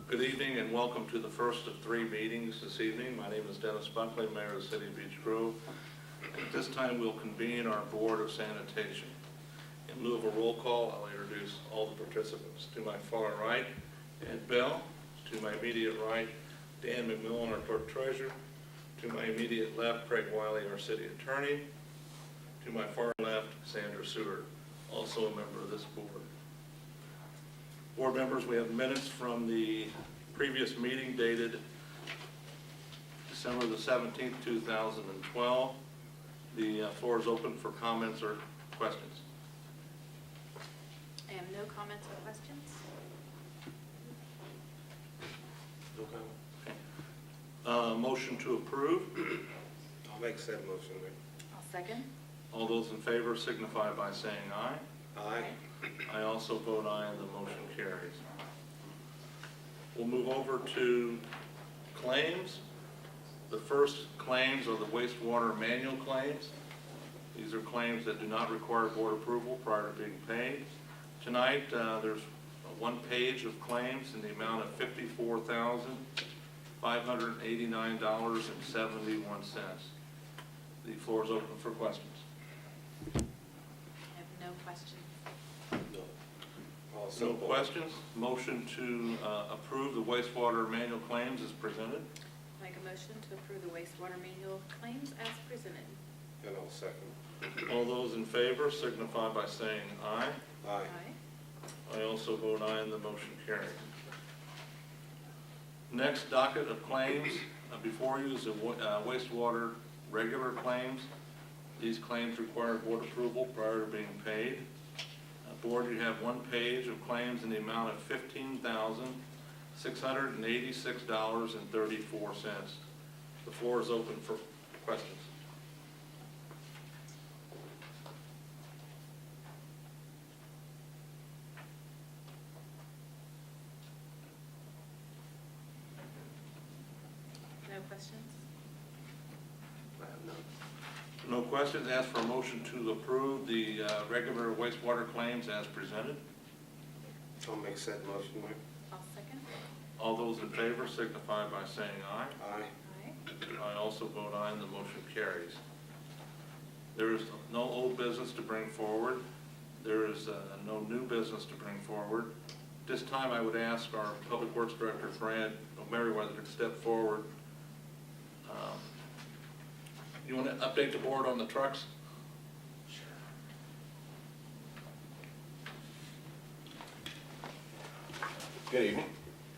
Good evening and welcome to the first of 3 meetings this evening. My name is Dennis Buckley, Mayor of the City of Beech Grove. At this time, we'll convene our Board of Sanitation. In lieu of a roll call, I'll introduce all the participants. To my far right, Ed Bell. To my immediate right, Dan McMillan, our Clerk Treasurer. To my immediate left, Craig Wiley, our City Attorney. To my far left, Sandra Seward, also a member of this board. Board members, we have minutes from the previous meeting dated December the 17th, 2012. The floor is open for comments or questions. I have no comments or questions. No comment. Okay. Motion to approve. I'll make said motion, Mayor. I'll second. All those in favor signify by saying aye. Aye. I also vote aye and the motion carries. We'll move over to claims. The first claims are the wastewater manual claims. These are claims that do not require board approval prior to being paid. Tonight, there's 1 page of claims in the amount of $54,589.71. The floor is open for questions. I have no questions. No questions. Motion to approve the wastewater manual claims is presented. Make a motion to approve the wastewater manual claims as presented. And I'll second. All those in favor signify by saying aye. Aye. I also vote aye and the motion carries. Next docket of claims before you is the wastewater regular claims. These claims require board approval prior to being paid. Board, you have 1 page of claims in the amount of $15,686.34. The floor is open for questions. No questions? I have none. No questions. Ask for a motion to approve the regular wastewater claims as presented. I'll make said motion, Mayor. I'll second. All those in favor signify by saying aye. Aye. Aye. I also vote aye and the motion carries. There is no old business to bring forward. There is no new business to bring forward. This time I would ask our Public Works Director, Fran Merriweather, to step forward. You want to update the board on the trucks? Good evening.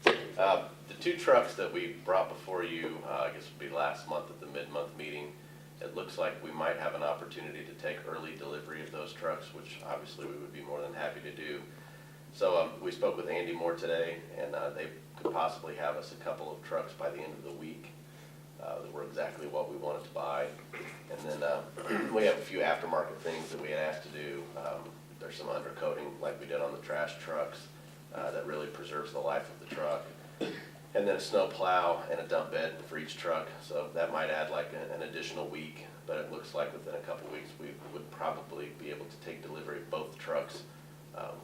The 2 trucks that we brought before you, I guess would be last month at the mid-month meeting. It looks like we might have an opportunity to take early delivery of those trucks, which obviously we would be more than happy to do. So we spoke with Andy Moore today, and they could possibly have us a couple of trucks by the end of the week that were exactly what we wanted to buy. And then we have a few aftermarket things that we had asked to do. There's some undercoating like we did on the trash trucks that really preserves the life of the truck. And then a snow plow and a dump bed for each truck. So that might add like an additional week, but it looks like within a couple weeks we would probably be able to take delivery of both trucks,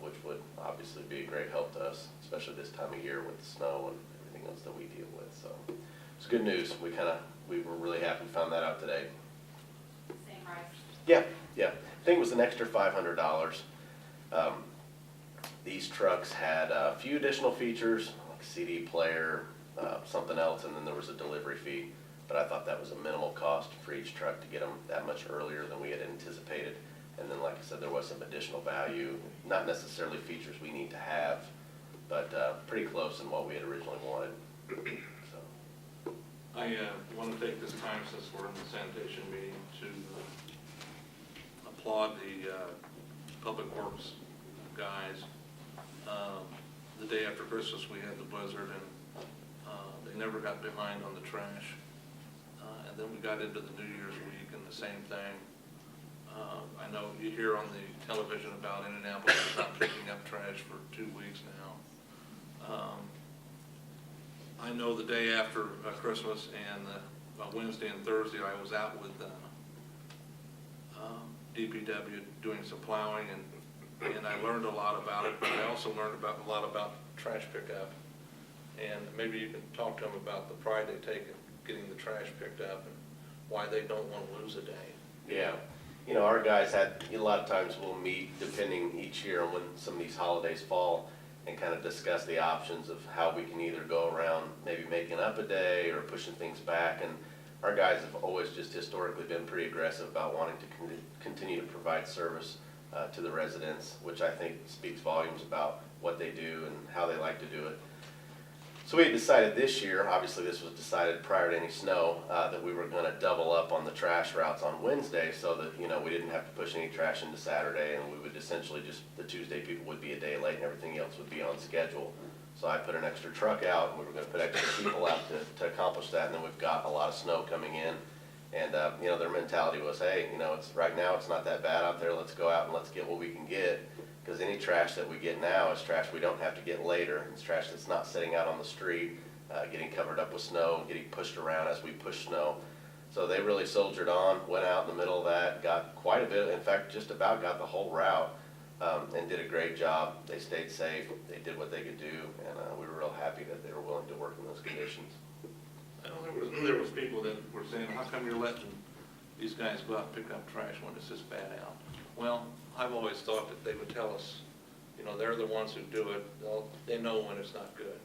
which would obviously be a great help to us, especially this time of year with the snow and everything else that we deal with. So it's good news. We were really happy we found that out today. Same price. Yeah. I think it was an extra $500. These trucks had a few additional features, like a CD player, something else, and then there was a delivery fee. But I thought that was a minimal cost for each truck to get them that much earlier than we had anticipated. And then, like I said, there was some additional value, not necessarily features we need to have, but pretty close in what we had originally wanted. So. I want to take this time, since we're in the sanitation meeting, to applaud the Public Works guys. The day after Christmas we had the blizzard, and they never got behind on the trash. And then we got into the New Year's week and the same thing. I know you hear on the television about Indianapolis not picking up trash for 2 weeks now. I know the day after Christmas and Wednesday and Thursday I was out with DPW doing some plowing, and I learned a lot about it, but I also learned a lot about trash pickup. And maybe you can talk to them about the pride they take in getting the trash picked up and why they don't want to lose a day. Yeah, you know, our guys a lot of times we'll meet depending each year on when some of these holidays fall and kind of discuss the options of how we can either go around maybe making up a day or pushing things back. And our guys have always just historically been pretty aggressive about wanting to continue to provide service to the residents, which I think speaks volumes about what they do and how they like to do it. So we decided this year, obviously this was decided prior to any snow, that we were going to double up on the trash routes on Wednesday so that, you know, we didn't have to push any trash into Saturday, and we would essentially just, the Tuesday people would be a day late and everything else would be on schedule. So I put an extra truck out, and we were going to put extra people out to accomplish that, and then we've got a lot of snow coming in. And, you know, their mentality was, hey, you know, right now it's not that bad out there, let's go out and let's get what we can get. Because any trash that we get now is trash we don't have to get later. It's trash that's not sitting out on the street, getting covered up with snow, getting pushed around as we push snow. So they really soldiered on, went out in the middle of that, got quite a bit, in fact, just about got the whole route, and did a great job. They stayed safe, they did what they could do, and we were real happy that they were willing to work in those conditions. I know there was people that were saying, how come you're letting these guys go out and pick up trash when it's this bad out? Well, I've always thought that they would tell us, you know, they're the ones who do it, they know when it's not good.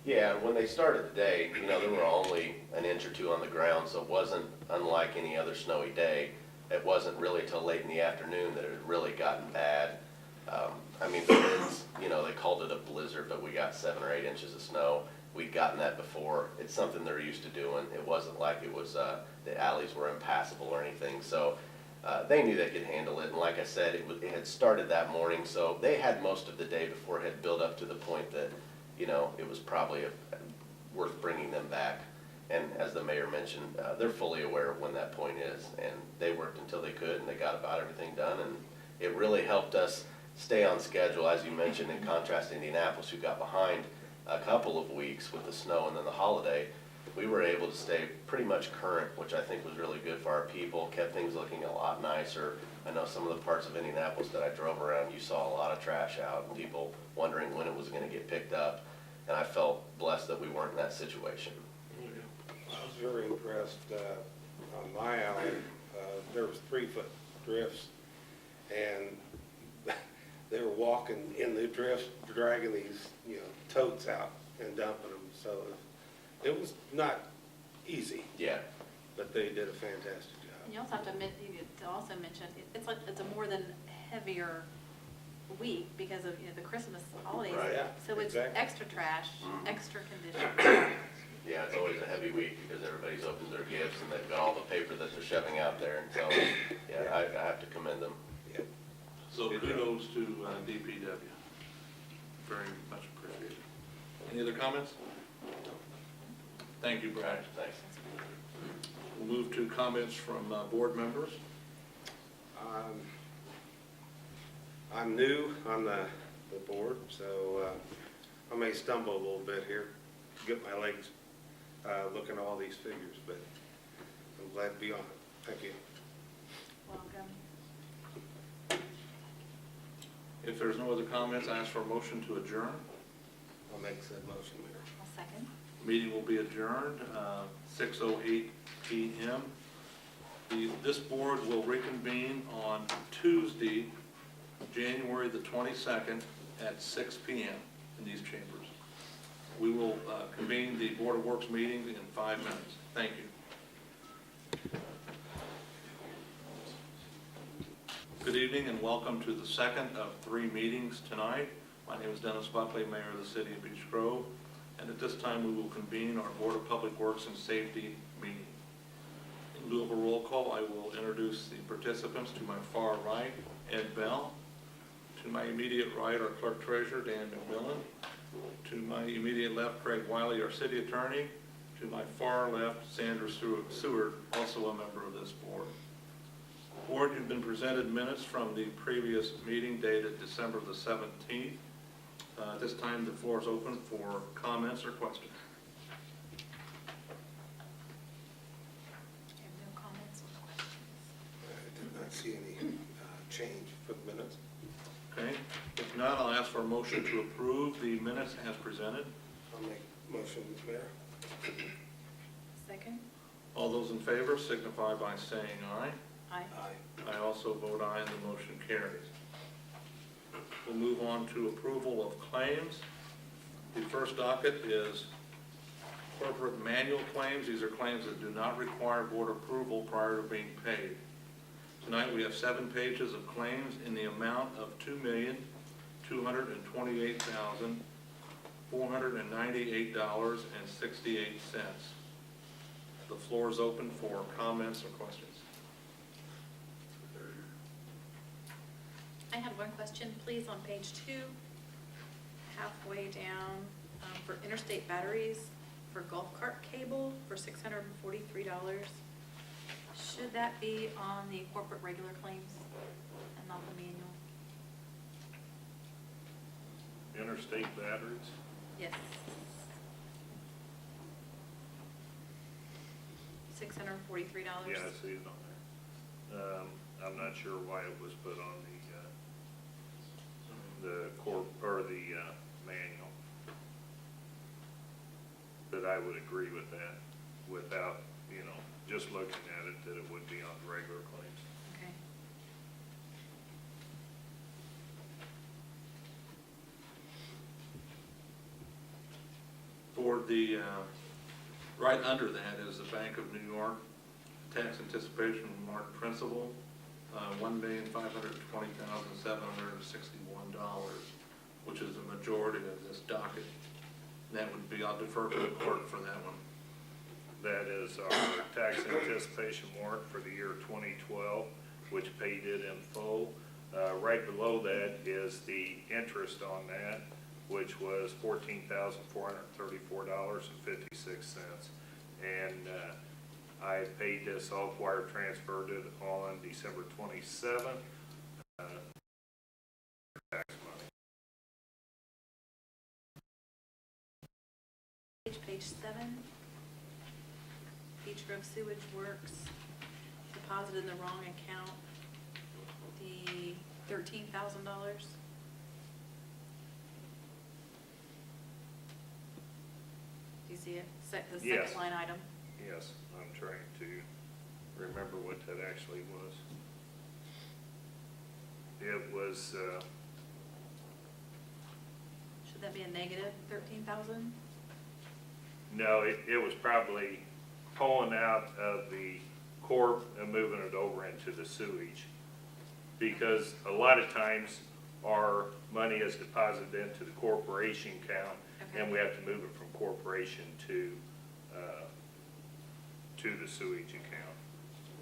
Yeah, and when they started the day, you know, there were only an inch or two on the ground, so it wasn't unlike any other snowy day. It wasn't really till late in the afternoon that it had really gotten bad. I mean, for instance, you know, they called it a blizzard, but we got 7 or 8 inches of snow. We'd gotten that before. It's something they're used to doing. It wasn't like it was, the alleys were impassable or anything, so they knew they could handle it. And like I said, it had started that morning, so they had most of the day before it had built up to the point that, you know, it was probably worth bringing them back. And as the mayor mentioned, they're fully aware of when that point is, and they worked until they could, and they got about everything done, and it really helped us stay on schedule, as you mentioned, in contrast to Indianapolis, who got behind a couple of weeks with the snow and then the holiday. We were able to stay pretty much current, which I think was really good for our people, kept things looking a lot nicer. I know some of the parts of Indianapolis that I drove around, you saw a lot of trash out, and people wondering when it was going to get picked up, and I felt blessed that we weren't in that situation. I was very impressed, on my alley, there was 3-foot drifts, and they were walking in the drifts, dragging these, you know, totes out and dumping them, so it was not easy. Yeah. But they did a fantastic job. And you also have to also mention, it's a more than heavier week because of, you know, the Christmas holidays. Right, yeah, So it's exactly. extra trash, Mhm. extra conditions. Yeah, it's always a heavy week because everybody's opened their gifts and they've got all the paper that they're shoving out there. And so, yeah, I have to commend them. Yeah. So kudos to DPW. Very much appreciated. Any other comments? Thank you, Brad. Thanks. We'll move to comments from board members. I'm new on the board, so I may stumble a little bit here, get my legs looking at all these figures, but I'm glad to be on it. Thank you. Welcome. If there's no other comments, I ask for a motion to adjourn. I'll make said motion, Mayor. I'll second. Meeting will be adjourned, 6:08 p.m. This board will reconvene on Tuesday, January the 22nd at 6 p.m. in these chambers. We will convene the Board of Works meeting in 5 minutes. Thank you. Good evening and welcome to the second of 3 meetings tonight. My name is Dennis Buckley, Mayor of the City of Beech Grove, and at this time we will convene our Board of Public Works and Safety meeting. In lieu of a roll call, I will introduce the participants. To my far right, Ed Bell. To my immediate right, our Clerk Treasurer, Dan McMillan. To my immediate left, Craig Wiley, our City Attorney. To my far left, Sandra Seward, also a member of this board. Board, you've been presented minutes from the previous meeting dated December the 17th. At this time, the floor is open for comments or questions. I have no comments or questions. I did not see any change for the minutes. Okay, if not, I'll ask for a motion to approve the minutes as presented. I'll make motion, Mayor. Second? All those in favor signify by saying aye. Aye. Aye. I also vote aye, and the motion carries. We'll move on to approval of claims. The first docket is corporate manual claims. These are claims that do not require board approval prior to being paid. Tonight, we have 7 pages of claims in the amount of $2,228,498.68. The floor is open for comments or questions. I had one question, please, on page 2, halfway down, for interstate batteries for golf cart cable for $643. Should that be on the corporate regular claims and not the manual? Interstate batteries? Yes. $643. Yeah, I see it on there. I'm not sure why it was put on the corp, or the manual. But I would agree with that, without, just looking at it, that it would be on regular claims. Okay. For the, right under that is the Bank of New York tax anticipation mark principal, $1,520,761, which is the majority of this docket. And that would be, I'll defer to the clerk for that one. That is our tax anticipation warrant for the year 2012, which paid it in full. Right below that is the interest on that, which was $14,434.56. And I paid this, all wire transferred it on December 27th. Tax money. Page 7. Beech Grove Sewage Works deposited in the wrong account, the $13,000. Do you see it? The Yes. second line item. Yes, I'm trying to remember what that actually was. It was, Should that be a negative 13,000? no, it was probably pulling out of the corp and moving it over into the sewage. Because a lot of times our money is deposited into the corporation account, Okay. and we have to move it from corporation to the sewage account,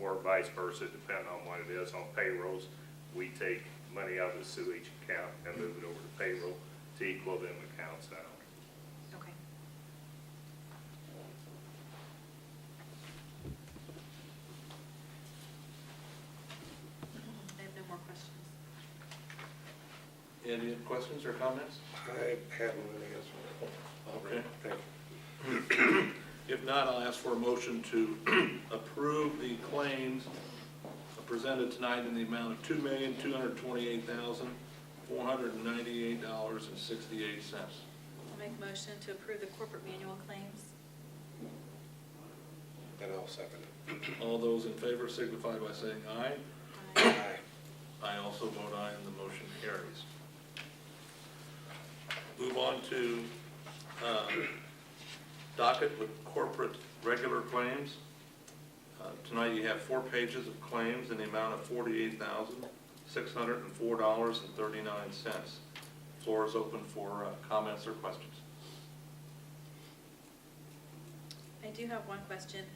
or vice versa, depending on what it is. On payrolls, we take money out of the sewage account and move it over to payroll to equal them accounts out. Okay. I have no more questions. Any questions or comments? I have one answer. Okay. Thank you. If not, I'll ask for a motion to approve the claims presented tonight in the amount of $2,228,498.68. I'll make a motion to approve the corporate manual claims. And I'll second it. All those in favor signify by saying aye. Aye. I also vote aye, and the motion carries. Move on to docket with corporate regular claims. Tonight you have 4 pages of claims in the amount of $48,604.39. Floor is open for comments or questions. I do have one question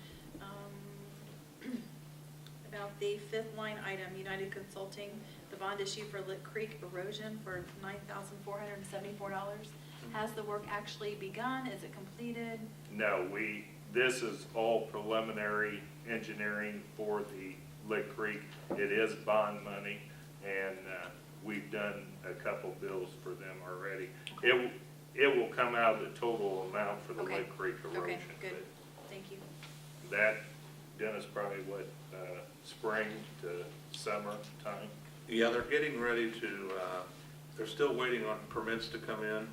about the 5th line item, United Consulting, the bond issue for Lick Creek erosion for $9,474. Has the work actually begun? Is it completed? No, this is all preliminary engineering for the Lick Creek. It is bond money, and we've done a couple bills for them already. It will come out of the total amount for the Okay. Lick Creek erosion. Okay, good. Thank you. But that, Dennis, probably what, spring to summer time? Yeah, they're getting ready to, they're still waiting on permits to come in,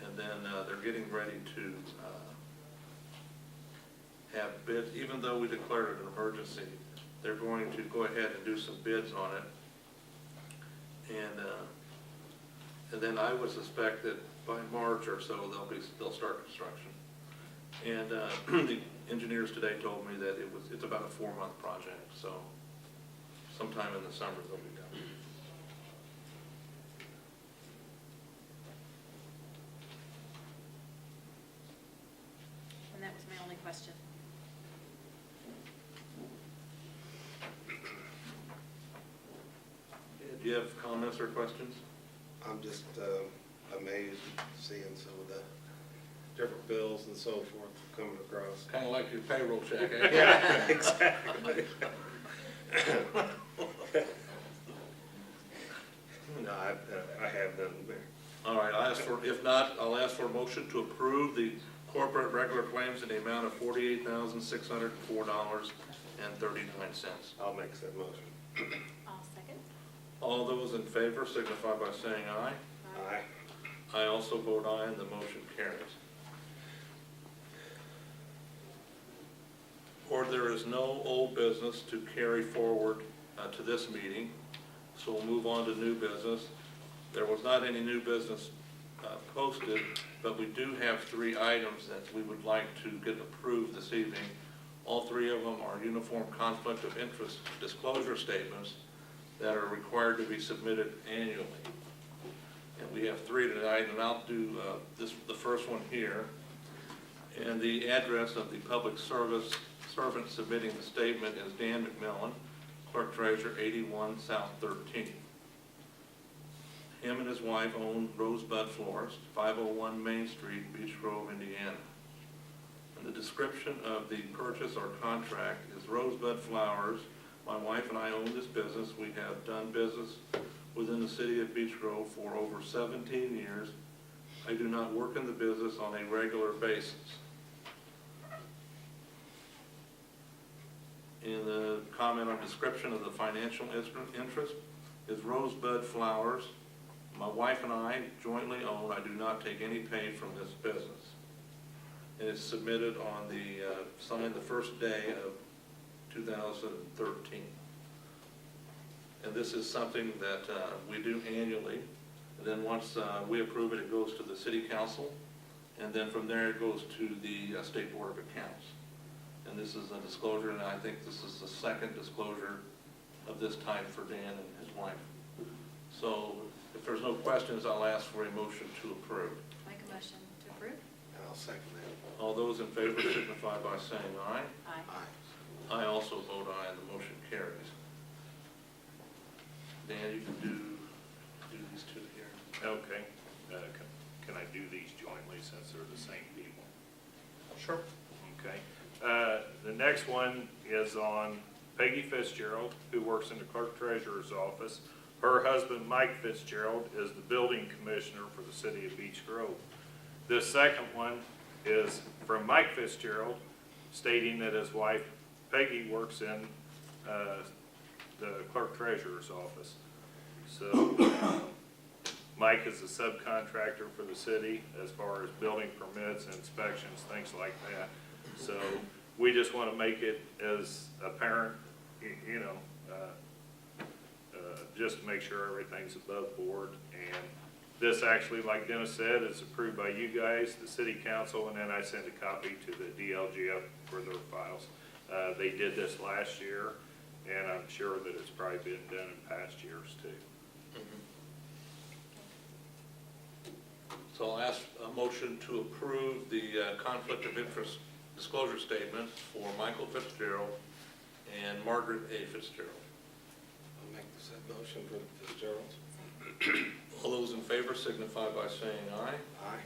And then they're getting ready to have bids, even though we declared it an emergency, they're going to go ahead and do some bids on it. And then I would suspect that by March or so, they'll start construction. And the engineers today told me that it's about a 4-month project, so sometime in the summer they'll be done. And that was my only question. Do you have comments or questions? I'm just amazed seeing some of the different bills and so forth coming across. Kind of like your payroll check, eh? Yeah, exactly. No, I have none there. All right, if not, I'll ask for a motion to approve the corporate regular claims in the amount of $48,604.39. I'll make that motion. I'll second. All those in favor signify by saying aye. Aye. I also vote aye, and the motion carries. Or there is no old business to carry forward to this meeting, so we'll move on to new business. There was not any new business posted, but we do have 3 items that we would like to get approved this evening. All 3 of them are uniform conflict of interest disclosure statements that are required to be submitted annually. And we have 3 tonight, and I'll do the first one here. And the address of the public servant submitting the statement is Dan McMillan, Clerk Treasurer, 81 South 13th. Him and his wife own Rosebud Florist, 501 Main Street, Beech Grove, Indiana. And the description of the purchase or contract is Rosebud Flowers. My wife and I own this business. We have done business within the city of Beech Grove for over 17 years. I do not work in the business on a regular basis. In the comment on description of the financial interest is Rosebud Flowers. My wife and I jointly own. I do not take any pay from this business. And it's submitted on signed the first day of 2013. And this is something that we do annually. And then once we approve it, it goes to the city council. And then from there, it goes to the State Board of Accounts. And this is a disclosure, and I think this is the second disclosure of this type for Dan and his wife. So if there's no questions, I'll ask for a motion to approve. Make a motion to approve? And I'll second that. All those in favor signify by saying aye. Aye. Aye. I also vote aye, and the motion carries. Dan, you can do these 2 here. Okay. Can I do these jointly since they're the same people? Sure. Okay. The next one is on Peggy Fitzgerald, who works in the clerk treasurer's office. Her husband, Mike Fitzgerald, is the building commissioner for the city of Beech Grove. This second one is from Mike Fitzgerald, stating that his wife, Peggy, works in the clerk treasurer's office. So Mike is a subcontractor for the city as far as building permits, inspections, things like that. So we just want to make it as apparent, just to make sure everything's above board. And this actually, like Dennis said, is approved by you guys, the city council, and then I sent a copy to the DLGF for their files. They did this last year, and I'm sure that it's probably been done in past years too. So I'll ask a motion to approve the conflict of interest disclosure statement for Michael Fitzgerald and Margaret A. Fitzgerald. I'll make the said motion for the Fitzgeralds. All those in favor signify by saying aye. Aye.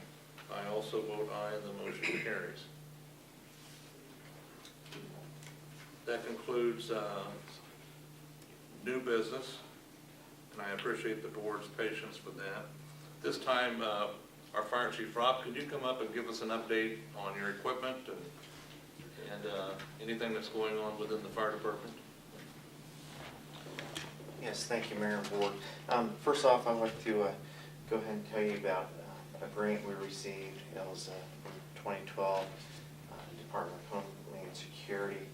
I also vote aye, and the motion carries. That concludes new business, and I appreciate the board's patience with that. This time, our Fire Chief Rob, can you come up and give us an update on your equipment and anything that's going on within the fire department? Yes, thank you, Mayor and Board. First off, I'd like to go ahead and tell you about a grant we received. It was from 2012, Department of Homeland Security.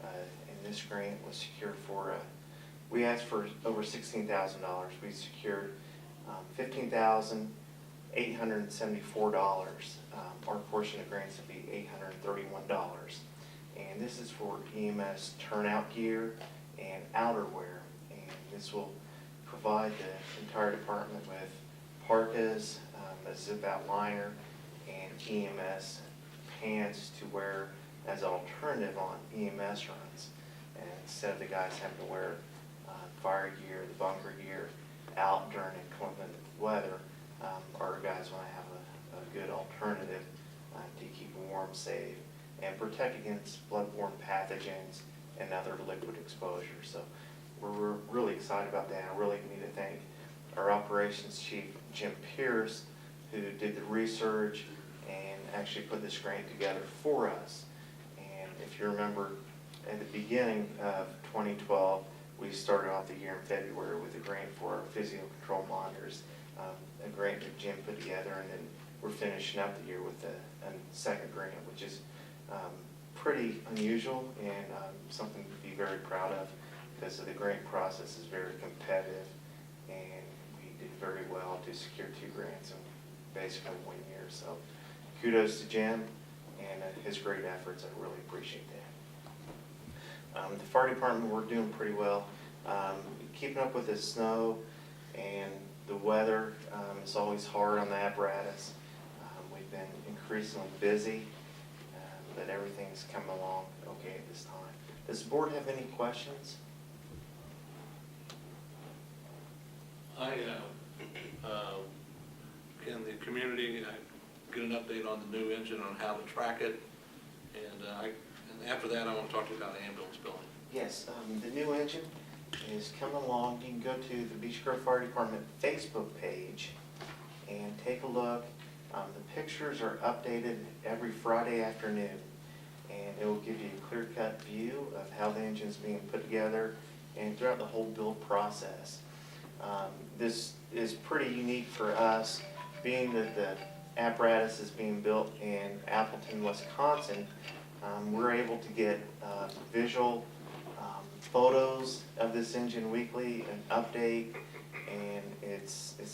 And this grant was secured for, we asked for over $16,000. We secured $15,874. Our portion of grants would be $831. And this is for EMS turnout gear and outerwear. And this will provide the entire department with parkas, a zip-out liner, and EMS pants to wear as an alternative on EMS runs. And instead of the guys having to wear fire gear, the bunker gear out during inclement weather, our guys want to have a good alternative to keep them warm, safe, and protect against bloodborne pathogens and other liquid exposure. So we're really excited about that. I really need to thank our operations chief, Jim Pierce, who did the research and actually put this grant together for us. And if you remember, at the beginning of 2012, we started off the year in February with a grant for our physio control monitors, a grant that Jim put together, and then we're finishing up the year with a second grant, which is pretty unusual and something to be very proud of, because the grant process is very competitive, and we did very well to secure 2 grants in basically 1 year. So kudos to Jim and his great efforts. I really appreciate that. The fire department, we're doing pretty well. Keeping up with the snow and the weather is always hard on the apparatus. We've been increasingly busy, but everything's coming along okay at this time. Does the board have any questions? Can the community get an update on the new engine, on how to track it? And after that, I want to talk to you about the ambulance building. Yes, the new engine is coming along. You can go to the Beech Grove Fire Department Facebook page and take a look. The pictures are updated every Friday afternoon, and it will give you a clear-cut view of how the engine is being put together and throughout the whole build process. This is pretty unique for us, being that the apparatus is being built in Appleton, Wisconsin. We're able to get visual photos of this engine weekly, an update, and it's a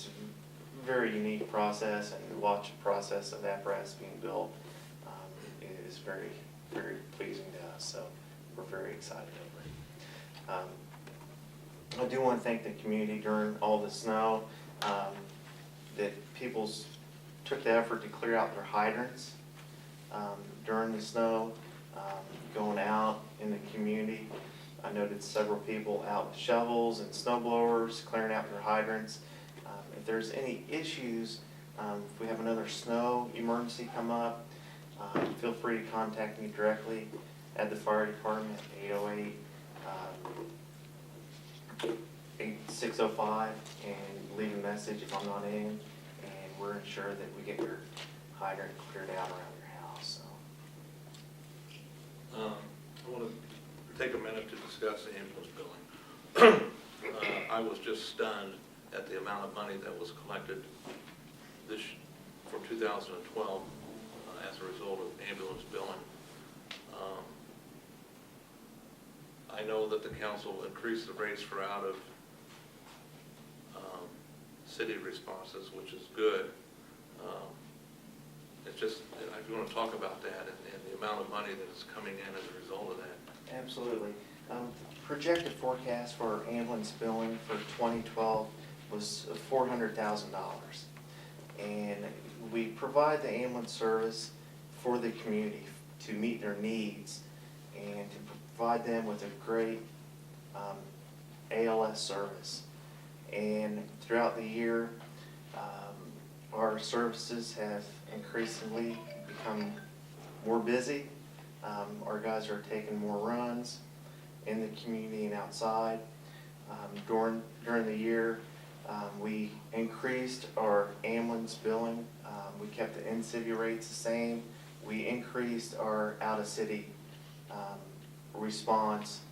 very unique process, and to watch the process of the apparatus being built is very, very pleasing to us, so we're very excited over it. I do want to thank the community during all the snow, that people took the effort to clear out their hydrants during the snow, going out in the community. I noted several people out with shovels and snow blowers clearing out their hydrants. If there's any issues, if we have another snow emergency come up, feel free to contact me directly at the fire department, 808-605, and leave a message if I'm not in, and we're ensured that we get your hydrant cleared out around your house. So. I want to take a minute to discuss the ambulance billing. I was just stunned at the amount of money that was collected for 2012 as a result of ambulance billing. I know that the council increased the rates for out of city responses, which is good. It's just, if you want to talk about that and the amount of money that is coming in as a result of that. Absolutely. The projected forecast for our ambulance billing for 2012 was $400,000. And we provide the ambulance service for the community to meet their needs and to provide them with a great ALS service. And throughout the year, our services have increasingly become more busy. Our guys are taking more runs in the community and outside. During the year, we increased our ambulance billing. We kept the in-city rates the same. We increased our out-of-city response.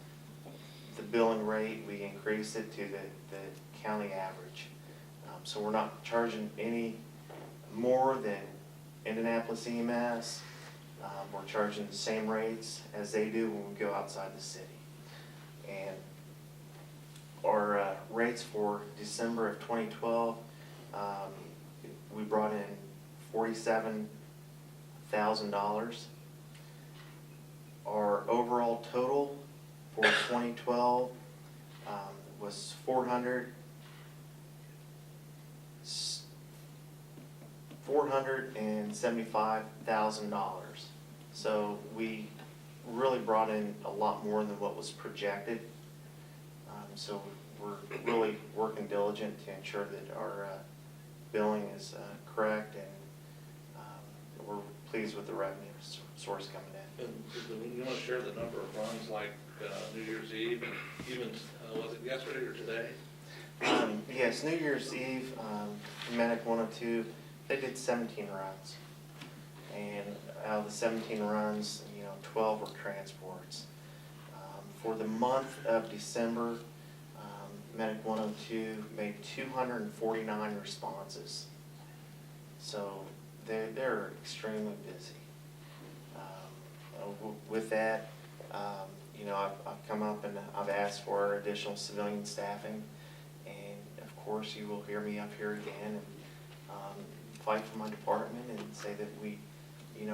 The billing rate, we increased it to the county average. So we're not charging any more than Indianapolis EMS. We're charging the same rates as they do when we go outside the city. And our rates for December of 2012, we brought in $47,000. Our overall total for 2012 was $475,000. So we really brought in a lot more than what was projected. So we're really working diligent to ensure that our billing is correct, and we're pleased with the revenue source coming in. And you want to share the number of runs like New Year's Eve, and even, was it yesterday or today? Yes, New Year's Eve, Medic 102, they did 17 runs. And out of the 17 runs, 12 were transports. For the month of December, Medic 102 made 249 responses. So they're extremely busy. With that, I've come up and I've asked for additional civilian staffing, and of course you will hear me up here again and fight for my department and say that we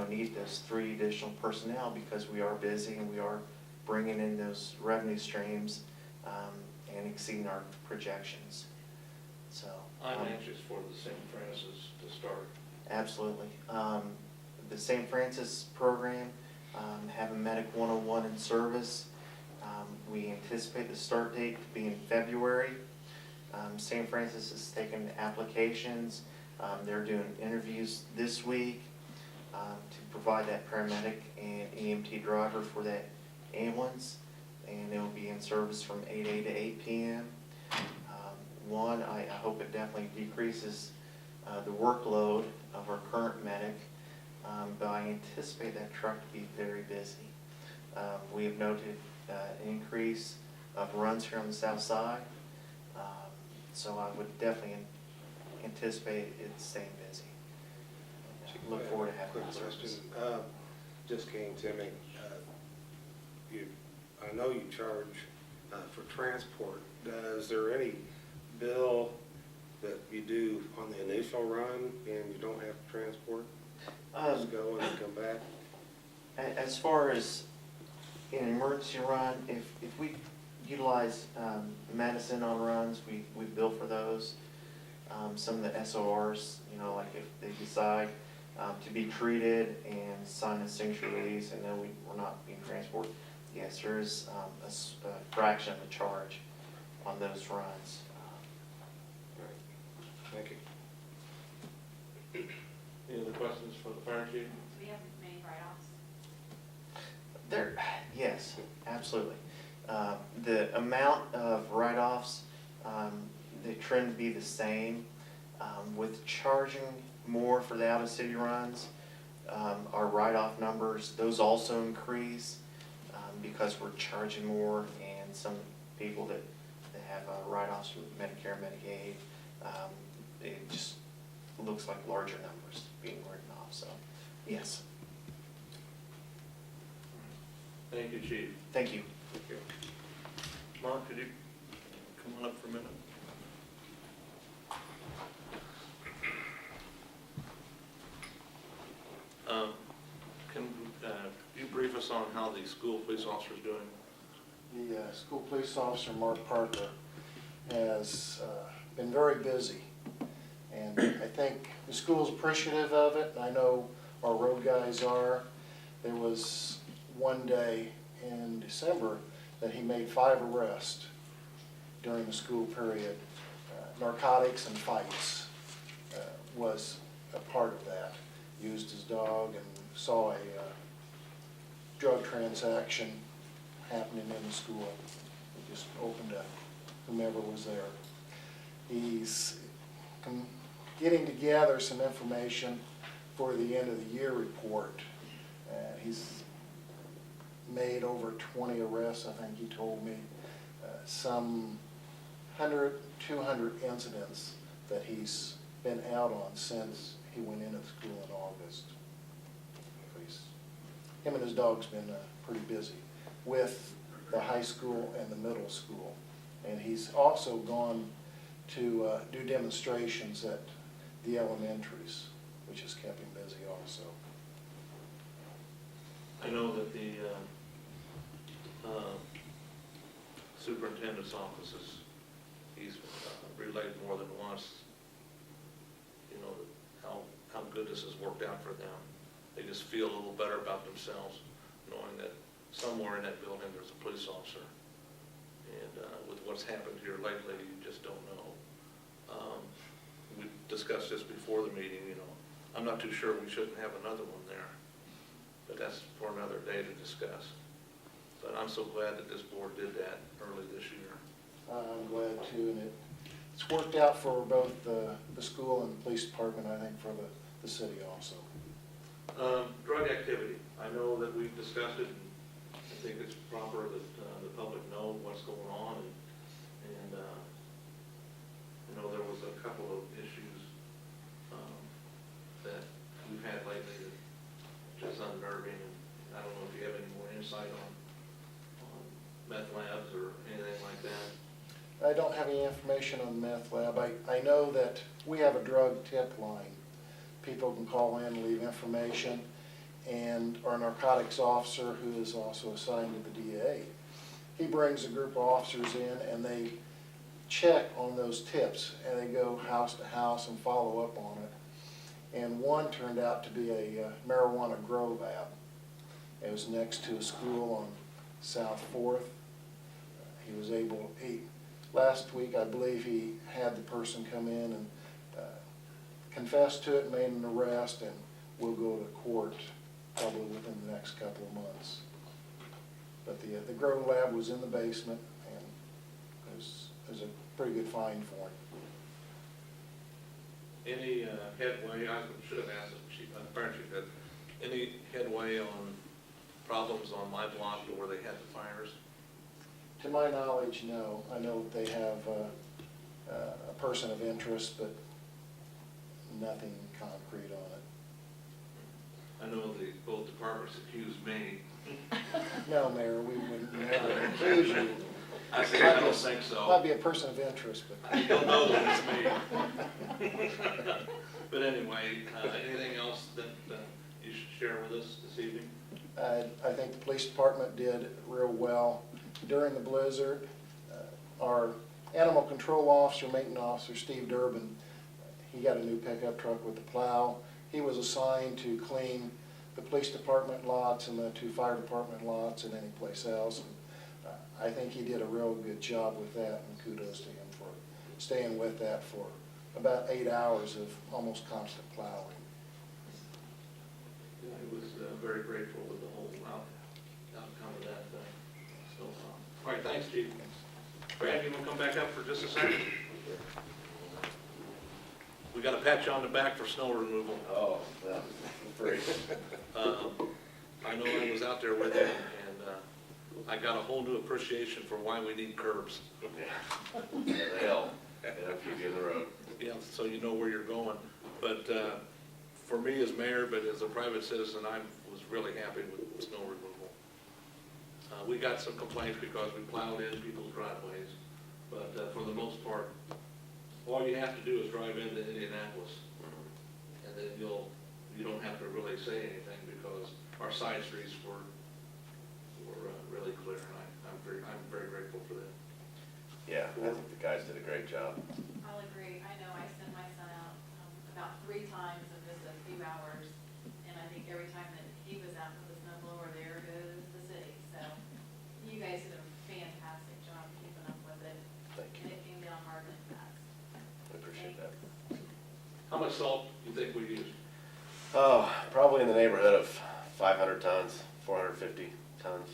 need those 3 additional personnel, because we are busy and we are bringing in those revenue streams and exceeding our projections. So I'm anxious for the St. Francis to start. Absolutely. The St. Francis program, having Medic 101 in service, we anticipate the start date to be in February. St. Francis is taking applications. They're doing interviews this week to provide that paramedic and EMT driver for that ambulance, and it will be in service from 8 a.m. to 8 p.m. I hope it definitely decreases the workload of our current medic, but I anticipate that truck to be very busy. We have noted an increase of runs here on the south side, so I would definitely anticipate it staying busy. Look forward to having Quick that question, service. just came to me. I know you charge for transport. Is there any bill that you do on the initial run and you don't have to transport? Just go and come back? As far as an emergency run, if we utilize medicine on runs, we bill for those. Some of the SORs, like if they decide to be treated and sign a signature release and then we're not being transported, yes, there is a fraction of the charge on those runs. Thank you. Any other questions for the fire chief? Do we have many write-offs? Yes, absolutely. The amount of write-offs, they trend to be the same. With charging more for the out-of-city runs, our write-off numbers, those also increase because we're charging more, and some people that have write-offs from Medicare, Medicaid, it just looks like larger numbers being written off, so yes. Thank you, chief. Thank you. Mark, could you come on up for a minute? Can you brief us on how the school police officer is doing? The school police officer, Mark Parker, has been very busy. And I think the school's appreciative of it. I know our road guys are. There was one day in December that he made 5 arrests during the school period. Narcotics and fights was a part of that. Used his dog and saw a drug transaction happening in the school. He just opened to whomever was there. He's getting together some information for the end of the year report. He's made over 20 arrests, I think he told me. Some 100, 200 incidents that he's been out on since he went into the school in August. Him and his dog's been pretty busy with the high school and the middle school. And he's also gone to do demonstrations at the elementaries, which has kept him busy also. I know that the superintendent's offices, he's relayed more than once, you know, how good this has worked out for them. They just feel a little better about themselves, knowing that somewhere in that building there's a police officer. And with what's happened here lately, you just don't know. We discussed this before the meeting, you know. I'm not too sure we shouldn't have another one there, but that's for another day to discuss. But I'm so glad that this board did that early this year. I'm glad too, and it's worked out for both the school and the police department, I think, for the city also. Drug activity, I know that we've discussed it, and I think it's proper that the public know what's going on, and I know there was a couple of issues that we've had lately that just unnerving, and I don't know if you have any more insight on meth labs or anything like that. I don't have any information on the meth lab. I know that we have a drug tip line. People can call in and leave information, and our narcotics officer, who is also assigned to the DA, he brings a group of officers in and they check on those tips, and they go house to house and follow up on it. And one turned out to be a marijuana grow lab. It was next to a school on South 4th. He was able, last week I believe he had the person come in and confessed to it, made an arrest, and will go to court probably within the next couple of months. But the grow lab was in the basement, and it was a pretty good find for him. Any headway, I should have asked the chief, fire chief, but any headway on problems on my block where they had the fires? To my knowledge, no. I know that they have a person of interest, but nothing concrete on it. I know both departments accused me. No, Mayor, we would never accuse you. I said, I don't think so. Might be a person of interest, but. You'll know that it's me. But anyway, anything else that you should share with us this evening? I think the police department did real well during the blizzard. Our animal control officer, maintenance officer, Steve Durbin, he got a new pickup truck with the plow. He was assigned to clean the police department lots and the 2 fire department lots and any place else. And I think he did a real good job with that, and kudos to him for staying with that for about 8 hours of almost constant plowing. I was very grateful with the whole outcome of that snowplow. All right, thanks, Chief. Brad, you want to come back up for just a second? We got to pat you on the back for snow removal. Oh, that's great. I know I was out there with you, and I got a whole new appreciation for why we need curbs. Yeah, they help. They help keep you in the road. Yeah, so you know where you're going. But for me as mayor, but as a private citizen, I was really happy with snow removal. We got some complaints because we plowed in people's driveways, but for the most part, all you have to do is drive into Indianapolis, and then you don't have to really say anything because our side streets were really clear, and I'm very grateful for that. Yeah, I think the guys did a great job. I'll agree. I know I sent my son out about 3 times in just a few hours, and I think every time that he was out with the snow blower, there goes the city. So you guys did a fantastic job keeping up with it. Thank And you. it came down hard and fast. I appreciate that. How much salt do you think we used? Oh, probably in the neighborhood of 500 tons, 450 tons.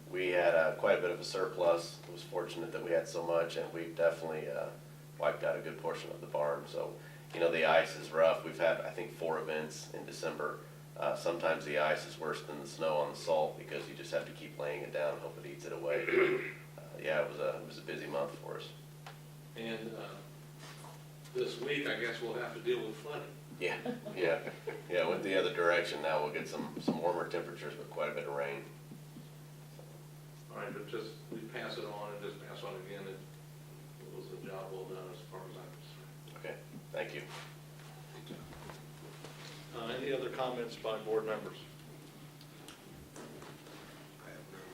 We had quite a bit of a surplus. It was fortunate that we had so much, and we definitely wiped out a good portion of the barn. So, you know, the ice is rough. We've had, I think, 4 events in December. Sometimes the ice is worse than the snow on the salt because you just have to keep laying it down and hope it eats it away. Yeah, it was a busy month for us. And this week, I guess we'll have to deal with flooding. Yeah, yeah, went the other direction. Now we'll get some warmer temperatures, but quite a bit of rain. All right, but just, we pass it on and just pass on again. It was a job well done as far as I'm concerned. Okay, thank you. Any other comments by board members?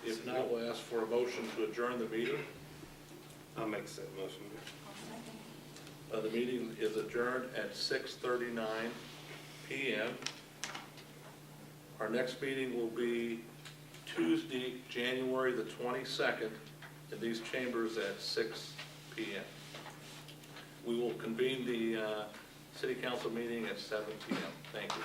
If not, we'll ask for a motion to adjourn the meeting. I'll make that motion. The meeting is adjourned at 6:39 PM. Our next meeting will be Tuesday, January the 22nd, in these chambers at 6 PM. We will convene the city council meeting at 7 PM. Thank you.